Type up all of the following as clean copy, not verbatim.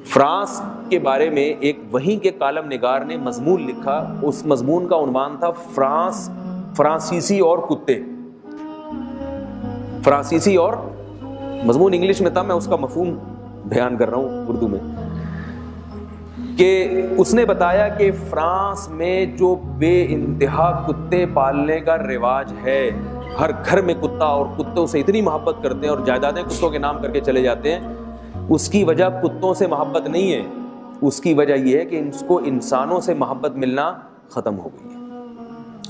France کے بارے میں ایک وہیں کے کالم نگار نے مضمون لکھا. اس مضمون کا عنوان تھا فرانسیسی اور کتے. فرانسیسی اور مضمون انگلش میں تھا, میں اس کا مفہوم بیان کر رہا ہوں اردو میں, کہ اس نے بتایا کہ فرانس میں جو بے انتہا کتے پالنے کا رواج ہے, ہر گھر میں کتا, اور کتوں سے اتنی محبت کرتے ہیں اور جائیدادیں کتوں کے نام کر کے چلے جاتے ہیں, اس کی وجہ کتوں سے محبت نہیں ہے, اس کی وجہ یہ ہے کہ اس کو انسانوں سے محبت ملنا ختم ہو گئی ہے.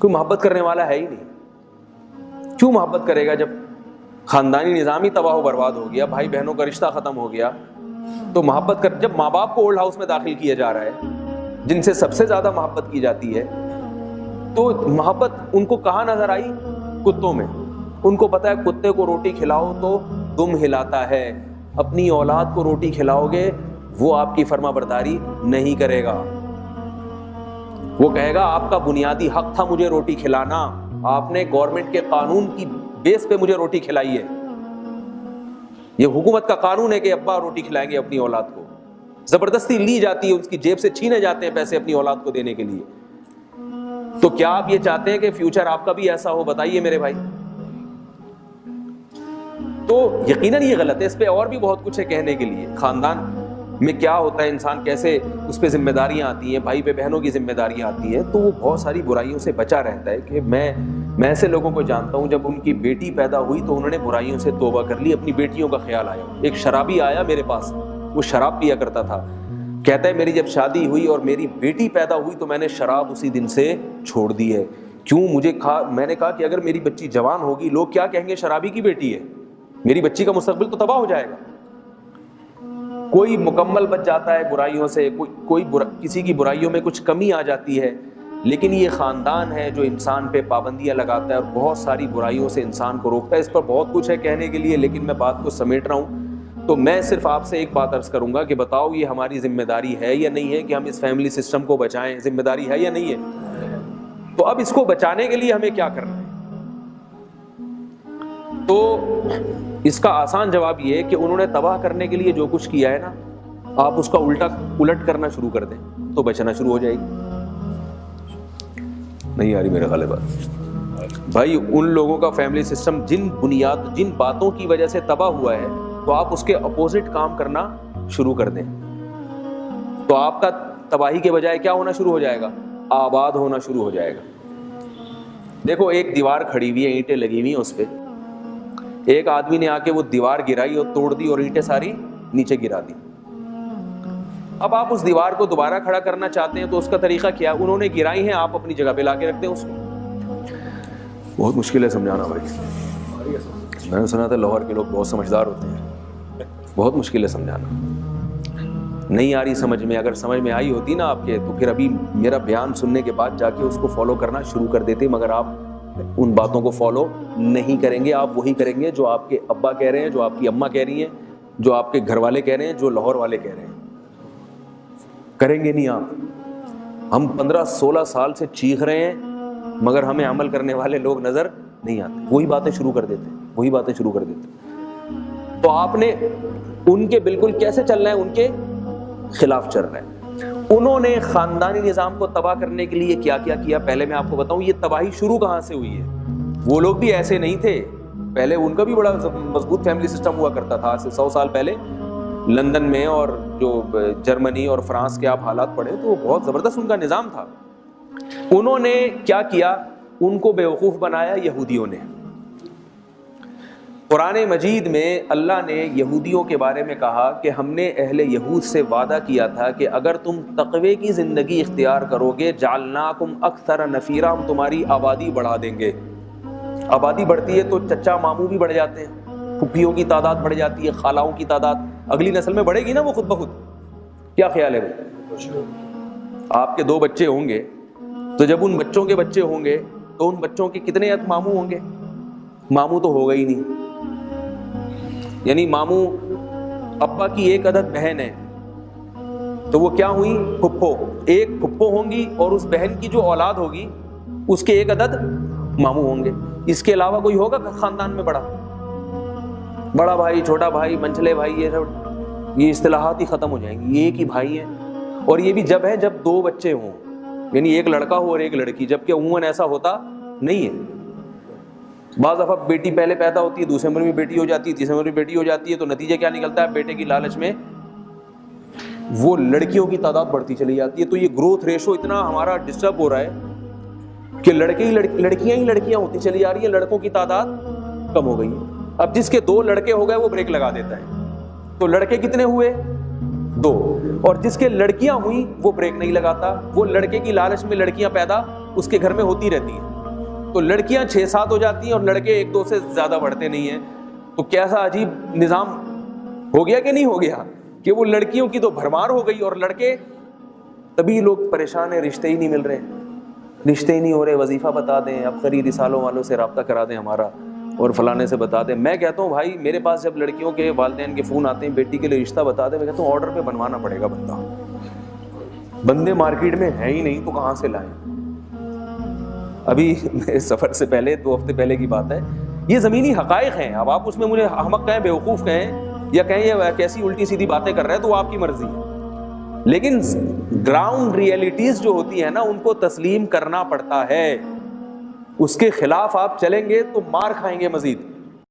کوئی محبت کرنے والا ہے ہی نہیں. کیوں محبت کرے گا جب خاندانی نظام ہی تباہ و برباد ہو گیا, بھائی بہنوں کا رشتہ ختم ہو گیا, تو محبت کر. جب ماں باپ کو اولڈ ہاؤس میں داخل کیا جا رہا ہے جن سے سب سے زیادہ محبت کی جاتی ہے, تو محبت ان کو کہاں نظر آئی؟ کتوں میں. ان کو پتا ہے کتے کو روٹی کھلاؤ تو دم ہلاتا ہے, اپنی اولاد کو روٹی کھلاؤ گے وہ آپ کی فرما برداری نہیں کرے گا, وہ کہے گا آپ کا بنیادی حق تھا مجھے روٹی کھلانا, آپ نے گورنمنٹ کے قانون کی بیس پہ مجھے روٹی کھلائی ہے, یہ حکومت کا قانون ہے کہ ابا روٹی کھلائیں گے اپنی اولاد کو, زبردستی لی جاتی ہے, اس کی جیب سے چھینے جاتے ہیں پیسے اپنی اولاد کو دینے کے لیے. تو کیا آپ یہ چاہتے ہیں کہ فیوچر آپ کا بھی ایسا ہو؟ بتائیے میرے بھائی. تو یقیناً یہ غلط ہے. اس پہ اور بھی بہت کچھ ہے کہنے کے لیے. خاندان میں کیا ہوتا ہے, انسان کیسے اس پہ ذمہ داریاں آتی ہیں, بھائی پہ بہنوں کی ذمہ داریاں آتی ہیں, تو وہ بہت ساری برائیوں سے بچا رہتا ہے. کہ میں ایسے لوگوں کو جانتا ہوں جب ان کی بیٹی پیدا ہوئی تو انہوں نے برائیوں سے توبہ کر لی, اپنی بیٹیوں کا خیال آیا. ایک شرابی آیا میرے پاس, وہ شراب پیا کرتا تھا, کہتا ہے میری جب شادی ہوئی اور میری بیٹی پیدا ہوئی تو میں نے شراب اسی دن سے چھوڑ دی ہے. کیوں؟ میں نے کہا کہ اگر میری بچی جوان ہوگی لوگ کیا کہیں گے, شرابی کی بیٹی ہے, میری بچی کا مستقبل تو تباہ ہو جائے گا. کوئی مکمل بچ جاتا ہے برائیوں سے, کسی کی برائیوں میں کچھ کمی آ جاتی ہے, لیکن یہ خاندان ہے جو انسان پہ پابندیاں لگاتا ہے اور بہت ساری برائیوں سے انسان کو روکتا ہے. اس پر بہت کچھ ہے کہنے کے لیے, لیکن میں بات کو سمیٹ رہا ہوں. تو میں صرف آپ سے ایک بات عرض کروں گا کہ بتاؤ یہ ہماری ذمہ داری ہے یا نہیں ہے کہ ہم اس فیملی سسٹم کو بچائیں؟ ذمہ داری ہے یا نہیں ہے؟ تو اب اس کو بچانے کے لیے ہمیں کیا کرنا ہے؟ تو اس کا آسان جواب یہ ہے کہ انہوں نے تباہ کرنے کے لیے جو کچھ کیا ہے نا, آپ اس کا الٹ کرنا شروع کر دیں تو بچنا شروع ہو جائے گی. نہیں آ رہی میرے خیال بات بھائی. ان لوگوں کا فیملی سسٹم جن باتوں کی وجہ سے تباہ ہوا ہے, تو آپ اس کے اپوزٹ کام کرنا شروع کر دیں تو آپ کا تباہی کے بجائے کیا ہونا شروع ہو جائے گا؟ آباد ہونا شروع ہو جائے گا. دیکھو ایک دیوار کھڑی ہوئی ہے, اینٹیں لگی ہوئی ہیں اس پہ, ایک آدمی نے آ کے وہ دیوار گرائی اور توڑ دی اور اینٹیں ساری نیچے گرا دی. اب آپ اس دیوار کو دوبارہ کھڑا کرنا چاہتے ہیں تو اس کا طریقہ کیا؟ انہوں نے گرائی ہیں, آپ اپنی جگہ پہ لا کے رکھ دیں اس کو. بہت مشکل ہے سمجھانا بھائی. میں نے سنا تھا لاہور کے لوگ بہت سمجھدار ہوتے ہیں, بہت مشکل ہے سمجھانا. نہیں آ رہی سمجھ میں؟ اگر سمجھ میں آئی ہوتی نا آپ کے, تو پھر ابھی میرا بیان سننے کے بعد جا کے اس کو فالو کرنا شروع کر دیتے, مگر آپ ان باتوں کو فالو نہیں کریں گے. آپ وہی کریں گے جو آپ کے ابا کہہ رہے ہیں, جو آپ کی اماں کہہ رہی ہیں, جو آپ کے گھر والے کہہ رہے ہیں, جو لاہور والے کہہ رہے ہیں. کریں گے نہیں آپ. ہم 15-16 سال سے چیخ رہے ہیں مگر ہمیں عمل کرنے والے لوگ نظر نہیں آتے, وہی باتیں شروع کر دیتے. تو آپ نے ان کے بالکل کیسے چلنا ہے؟ ان کے خلاف چل رہا ہے. انہوں نے خاندانی نظام کو تباہ کرنے کے لیے کیا کیا؟ پہلے میں آپ کو بتاؤں یہ تباہی شروع کہاں سے ہوئی ہے. وہ لوگ بھی ایسے نہیں تھے, پہلے ان کا بھی بڑا مضبوط فیملی سسٹم ہوا کرتا تھا. آج سے 100 سال پہلے لندن میں اور جو جرمنی اور فرانس کے آپ حالات پڑھیں تو بہت زبردست ان کا نظام تھا. انہوں نے کیا کیا؟ ان کو بیوقوف بنایا یہودیوں نے. قرآن مجید میں اللہ نے یہودیوں کے بارے میں کہا کہ ہم نے اہل یہود سے وعدہ کیا تھا کہ اگر تم تقوی کی زندگی اختیار کرو گے جعلناکم اکثر نفیرا, ہم تمہاری آبادی بڑھا دیں گے. آبادی بڑھتی ہے تو چچا ماموں بھی بڑھ جاتے ہیں, پھپھیوں کی تعداد بڑھ جاتی ہے, خالاؤں کی تعداد اگلی نسل میں بڑھے گی نا وہ خود بخود. کیا خیال ہے بھائی؟ آپ کے 2 بچے ہوں گے تو جب ان بچوں کے بچے ہوں گے تو ان بچوں کے کتنے ماموں ہوں گے؟ ماموں تو ہوگا ہی نہیں. یعنی ماموں ابا کی ایک عدد بہن ہے تو وہ کیا ہوئی؟ پھپھو. ایک پھپھو ہوں گی اور اس بہن کی جو اولاد ہوگی اس کے ایک عدد ماموں ہوں گے. اس کے علاوہ کوئی ہوگا خاندان میں بڑا بھائی, چھوٹا بھائی, منجلے بھائی, یہ سب یہ اصطلاحات ہی ختم ہو جائیں گی. یہ ایک ہی بھائی ہیں, اور یہ بھی جب ہے جب دو بچے ہوں, یعنی ایک لڑکا ہو اور ایک لڑکی, جبکہ عموماً ایسا ہوتا نہیں ہے. بعض دفعہ بیٹی پہلے پیدا ہوتی ہے, دوسرے عمر میں بیٹی ہو جاتی ہے, تیسرے عمر میں بیٹی ہو جاتی ہے, تو نتیجہ کیا نکلتا ہے؟ بیٹے کی لالچ میں وہ لڑکیوں کی تعداد بڑھتی چلی جاتی ہے. تو یہ گروتھ ریشو اتنا ہمارا ڈسٹرب ہو رہا ہے کہ لڑکیاں ہی لڑکیاں ہوتی چلی جا رہی ہیں, لڑکوں کی تعداد کم ہو گئی ہے. اب جس کے 2 لڑکے ہو گئے وہ بریک لگا دیتا ہے, تو لڑکے کتنے ہوئے؟ 2. اور جس کے لڑکیاں ہوئی وہ بریک نہیں لگاتا. وہ لڑکے کی لالچ میں لڑکیاں پیدا اس کے گھر میں ہوتی رہتی ہیں, تو لڑکیاں 6-7 ہو جاتی ہیں اور لڑکے 1-2 سے زیادہ بڑھتے نہیں ہیں. تو کیسا عجیب نظام ہو گیا کہ نہیں ہو گیا, کہ وہ لڑکیوں کی تو بھرمار ہو گئی اور لڑکے, تبھی لوگ پریشان ہیں, رشتے ہی نہیں مل رہے, رشتے ہی نہیں ہو رہے. وظیفہ بتا دیں, اب قریب رسالوں والوں سے رابطہ کرا دیں ہمارا, اور فلانے سے بتا دیں. میں کہتا ہوں بھائی, میرے پاس جب لڑکیوں کے والدین کے فون آتے ہیں بیٹی کے لیے رشتہ بتا دیں, میں کہتا ہوں آرڈر پہ بنوانا پڑے گا بندے مارکیٹ میں ہیں ہی نہیں تو کہاں سے لائیں. ابھی میرے سفر سے پہلے 2 ہفتے پہلے کی بات ہے, یہ زمینی حقائق ہیں. اب آپ اس میں مجھے احمق کہیں, بیوقوف کہیں, یا کہیں یہ کیسی الٹی سیدھی باتیں کر رہے ہیں, تو وہ آپ کی مرضی ہے. لیکن گراؤنڈ ریئلٹیز جو ہوتی ہیں نا, ان کو تسلیم کرنا پڑتا ہے. اس کے خلاف آپ چلیں گے تو مار کھائیں گے مزید.